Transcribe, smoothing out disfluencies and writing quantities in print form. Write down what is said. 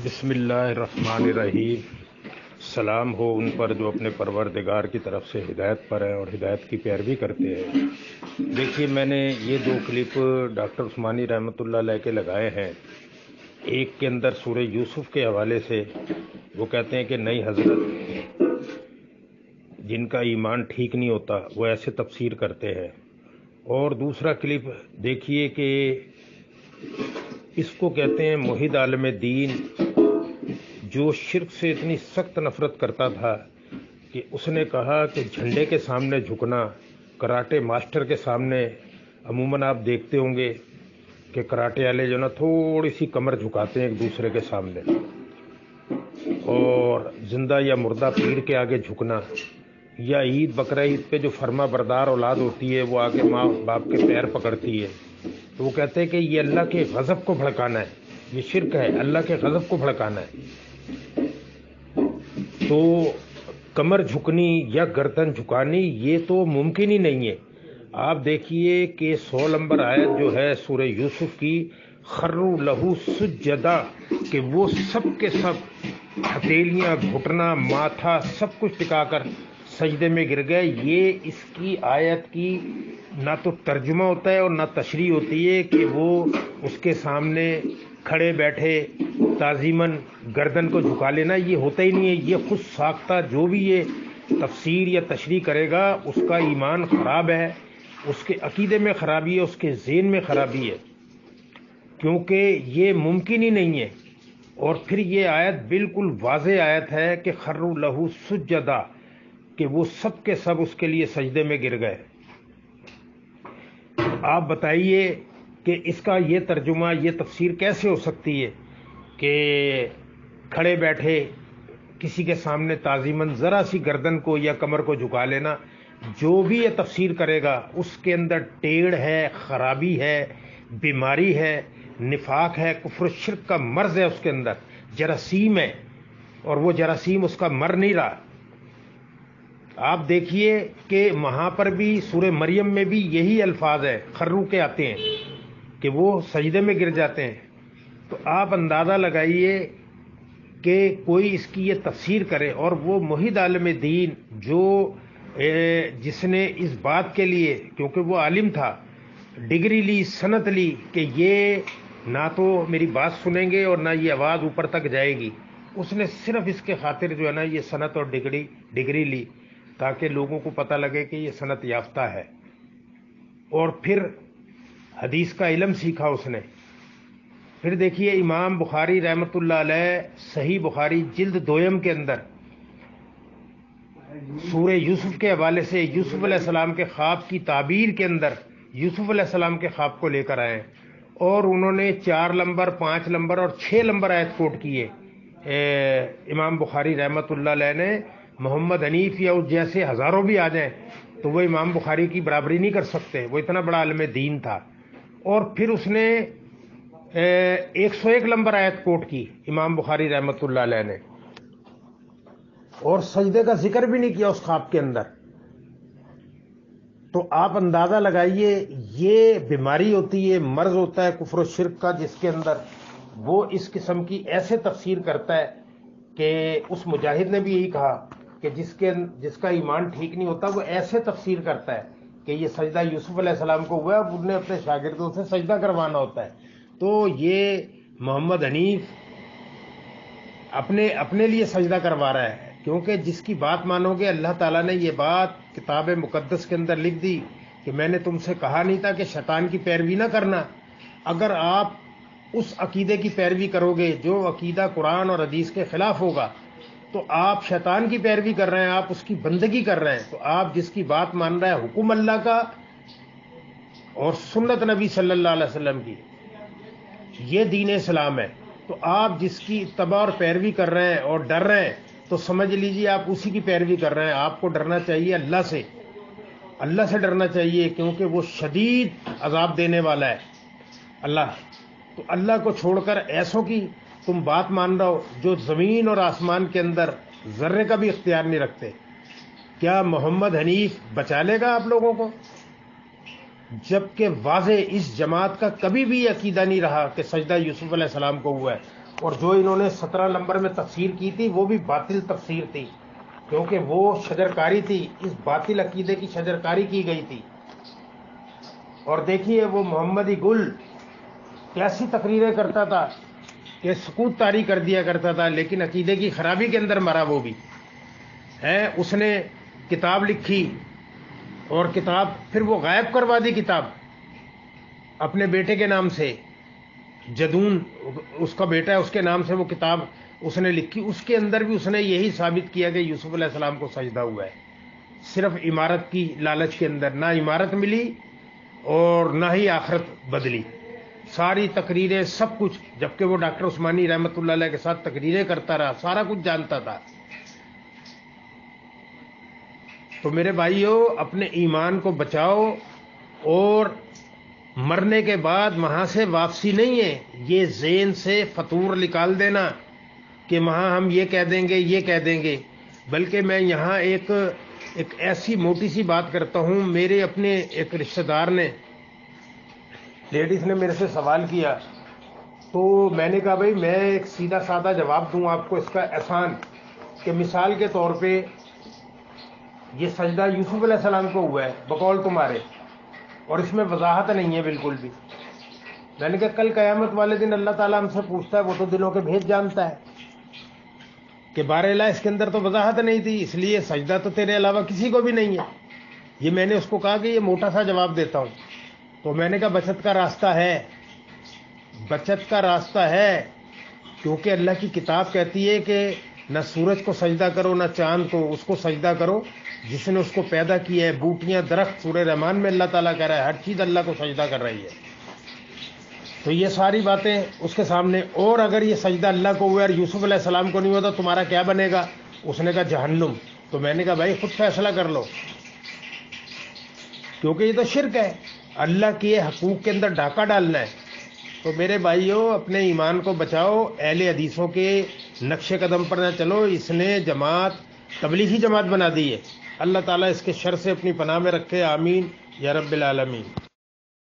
بسم اللہ الرحمن الرحیم۔ سلام ہو ان پر جو اپنے پروردگار کی طرف سے ہدایت پر ہیں اور ہدایت کی پیروی کرتے ہیں۔ دیکھیے، میں نے یہ دو کلپ ڈاکٹر عثمانی رحمۃ اللہ علیہ کے لگائے ہیں۔ ایک کے اندر سورہ یوسف کے حوالے سے وہ کہتے ہیں کہ نئی حضرت جن کا ایمان ٹھیک نہیں ہوتا وہ ایسے تفسیر کرتے ہیں، اور دوسرا کلپ دیکھیے کہ اس کو کہتے ہیں موحد عالم دین، جو شرک سے اتنی سخت نفرت کرتا تھا کہ اس نے کہا کہ جھنڈے کے سامنے جھکنا، کراٹے ماسٹر کے سامنے، عموماً آپ دیکھتے ہوں گے کہ کراٹے والے جو نا تھوڑی سی کمر جھکاتے ہیں ایک دوسرے کے سامنے، اور زندہ یا مردہ پیر کے آگے جھکنا، یا عید بقرہ عید پہ جو فرما بردار اولاد ہوتی ہے وہ آگے ماں باپ کے پیر پکڑتی ہے، تو وہ کہتے ہیں کہ یہ اللہ کے غضب کو بھڑکانا ہے، یہ شرک ہے، اللہ کے غضب کو بھڑکانا ہے۔ تو کمر جھکنی یا گردن جھکانی یہ تو ممکن ہی نہیں ہے۔ آپ دیکھیے کہ 100 نمبر آیت جو ہے سورہ یوسف کی، خروا لہو سجدا، کہ وہ سب کے سب ہتھیلیاں، گھٹنا، ماتھا سب کچھ ٹکا کر سجدے میں گر گئے۔ یہ اس کی آیت کی نہ تو ترجمہ ہوتا ہے اور نہ تشریح ہوتی ہے کہ وہ اس کے سامنے کھڑے بیٹھے تعظیماً گردن کو جھکا لینا، یہ ہوتا ہی نہیں ہے۔ یہ خود ساختہ جو بھی یہ تفسیر یا تشریح کرے گا اس کا ایمان خراب ہے، اس کے عقیدے میں خرابی ہے، اس کے ذہن میں خرابی ہے، کیونکہ یہ ممکن ہی نہیں ہے۔ اور پھر یہ آیت بالکل واضح آیت ہے کہ خروا لہو سجدا، کہ وہ سب کے سب اس کے لیے سجدے میں گر گئے۔ آپ بتائیے کہ اس کا یہ ترجمہ، یہ تفسیر کیسے ہو سکتی ہے کہ کھڑے بیٹھے کسی کے سامنے تعظیماً ذرا سی گردن کو یا کمر کو جھکا لینا؟ جو بھی یہ تفسیر کرے گا اس کے اندر ٹیڑھ ہے، خرابی ہے، بیماری ہے، نفاق ہے، کفر و شرک کا مرض ہے، اس کے اندر جراثیم ہے، اور وہ جراثیم اس کا مر نہیں رہا۔ آپ دیکھیے کہ وہاں پر بھی سورہ مریم میں بھی یہی الفاظ ہے، خرو کے آتے ہیں کہ وہ سجدے میں گر جاتے ہیں۔ تو آپ اندازہ لگائیے کہ کوئی اس کی یہ تفسیر کرے، اور وہ موحد عالم دین جو جس نے اس بات کے لیے، کیونکہ وہ عالم تھا، ڈگری لی، سند لی کہ یہ نہ تو میری بات سنیں گے اور نہ یہ آواز اوپر تک جائے گی، اس نے صرف اس کے خاطر جو ہے نا یہ سند اور ڈگری لی تاکہ لوگوں کو پتہ لگے کہ یہ سند یافتہ ہے، اور پھر حدیث کا علم سیکھا اس نے۔ پھر دیکھیے امام بخاری رحمۃ اللہ علیہ صحیح بخاری جلد 2 کے اندر سورہ یوسف کے حوالے سے یوسف علیہ السلام کے خواب کی تعبیر کے اندر یوسف علیہ السلام کے خواب کو لے کر آئے ہیں، اور انہوں نے 4 نمبر، 5 نمبر اور 6 نمبر آیت کوٹ کیے۔ امام بخاری رحمۃ اللہ علیہ نے محمد حنیف یا اس جیسے ہزاروں بھی آ جائیں تو وہ امام بخاری کی برابری نہیں کر سکتے، وہ اتنا بڑا عالم دین تھا۔ اور پھر اس نے 101 نمبر آیت کوٹ کی امام بخاری رحمۃ اللہ علیہ نے، اور سجدے کا ذکر بھی نہیں کیا اس خواب کے اندر۔ تو آپ اندازہ لگائیے یہ بیماری ہوتی ہے، مرض ہوتا ہے کفر و شرک کا، جس کے اندر وہ اس قسم کی ایسے تفسیر کرتا ہے کہ اس مجاہد نے بھی یہی کہا کہ جس کا ایمان ٹھیک نہیں ہوتا وہ ایسے تفسیر کرتا ہے کہ یہ سجدہ یوسف علیہ السلام کو ہوا ہے، انہوں نے اپنے شاگردوں سے سجدہ کروانا ہوتا ہے۔ تو یہ محمد حنیف اپنے لیے سجدہ کروا رہا ہے، کیونکہ جس کی بات مانو گے، اللہ تعالیٰ نے یہ بات کتاب مقدس کے اندر لکھ دی کہ میں نے تم سے کہا نہیں تھا کہ شیطان کی پیروی نہ کرنا۔ اگر آپ اس عقیدے کی پیروی کرو گے جو عقیدہ قرآن اور حدیث کے خلاف ہوگا تو آپ شیطان کی پیروی کر رہے ہیں، آپ اس کی بندگی کر رہے ہیں۔ تو آپ جس کی بات مان رہے ہیں حکم اللہ کا اور سنت نبی صلی اللہ علیہ وسلم کی، یہ دین اسلام ہے، تو آپ جس کی اتباع اور پیروی کر رہے ہیں اور ڈر رہے ہیں تو سمجھ لیجئے آپ اسی کی پیروی کر رہے ہیں۔ آپ کو ڈرنا چاہیے اللہ سے ڈرنا چاہیے، کیونکہ وہ شدید عذاب دینے والا ہے اللہ۔ تو اللہ کو چھوڑ کر ایسوں کی تم بات مان رہے ہو جو زمین اور آسمان کے اندر ذرے کا بھی اختیار نہیں رکھتے۔ کیا محمد حنیف بچا لے گا آپ لوگوں کو؟ جبکہ واضح اس جماعت کا کبھی بھی عقیدہ نہیں رہا کہ سجدہ یوسف علیہ السلام کو ہوا ہے، اور جو انہوں نے 17 نمبر میں تفسیر کی تھی وہ بھی باطل تفسیر تھی، کیونکہ وہ شجرکاری تھی، اس باطل عقیدے کی شجرکاری کی گئی تھی۔ اور دیکھیے وہ محمدی گل کیسی تقریریں کرتا تھا کہ سکوت طاری کر دیا کرتا تھا، لیکن عقیدے کی خرابی کے اندر مرا وہ بھی ہے۔ اس نے کتاب لکھی اور کتاب پھر وہ غائب کروا دی، کتاب اپنے بیٹے کے نام سے، جدون اس کا بیٹا ہے، اس کے نام سے وہ کتاب اس نے لکھی۔ اس کے اندر بھی اس نے یہی ثابت کیا کہ یوسف علیہ السلام کو سجدہ ہوا ہے، صرف عمارت کی لالچ کے اندر، نہ عمارت ملی اور نہ ہی آخرت بدلی۔ ساری تقریریں سب کچھ، جبکہ وہ ڈاکٹر عثمانی رحمۃ اللہ علیہ کے ساتھ تقریریں کرتا رہا، سارا کچھ جانتا تھا۔ تو میرے بھائیو، اپنے ایمان کو بچاؤ، اور مرنے کے بعد وہاں سے واپسی نہیں ہے، یہ ذہن سے فطور نکال دینا کہ وہاں ہم یہ کہہ دیں گے، یہ کہہ دیں گے۔ بلکہ میں یہاں ایک ایسی موٹی سی بات کرتا ہوں۔ میرے اپنے ایک رشتہ دار نے، لیڈیز نے میرے سے سوال کیا، تو میں نے کہا بھائی میں ایک سیدھا سادہ جواب دوں آپ کو اس کا آسان، کہ مثال کے طور پہ یہ سجدہ یوسف علیہ السلام کو ہوا ہے بقول تمہارے، اور اس میں وضاحت نہیں ہے بالکل بھی۔ میں نے کہا کل قیامت والے دن اللہ تعالیٰ ہم سے پوچھتا ہے، وہ تو دلوں کے بھید جانتا ہے، کہ بارہلا اس کے اندر تو وضاحت نہیں تھی، اس لیے سجدہ تو تیرے علاوہ کسی کو بھی نہیں ہے۔ یہ میں نے اس کو کہا کہ یہ موٹا سا جواب دیتا ہوں۔ تو میں نے کہا بچت کا راستہ ہے، بچت کا راستہ ہے، کیونکہ اللہ کی کتاب کہتی ہے کہ نہ سورج کو سجدہ کرو نہ چاند کو، اس کو سجدہ کرو جس نے اس کو پیدا کیا ہے۔ بوٹیاں، درخت، سورہ رحمان میں اللہ تعالیٰ کہہ رہا ہے، ہر چیز اللہ کو سجدہ کر رہی ہے۔ تو یہ ساری باتیں اس کے سامنے، اور اگر یہ سجدہ اللہ کو ہوا اور یوسف علیہ السلام کو نہیں ہوتا تمہارا کیا بنے گا؟ اس نے کہا جہنم۔ تو میں نے کہا بھائی خود فیصلہ کر لو، کیونکہ یہ تو شرک ہے، اللہ کے حقوق کے اندر ڈاکہ ڈالنا ہے۔ تو میرے بھائیوں، اپنے ایمان کو بچاؤ، اہل حدیثوں کے نقش قدم پر نہ چلو۔ اس نے جماعت تبلیغی جماعت بنا دی ہے۔ اللہ تعالیٰ اس کے شر سے اپنی پناہ میں رکھے، آمین یا رب العالمین۔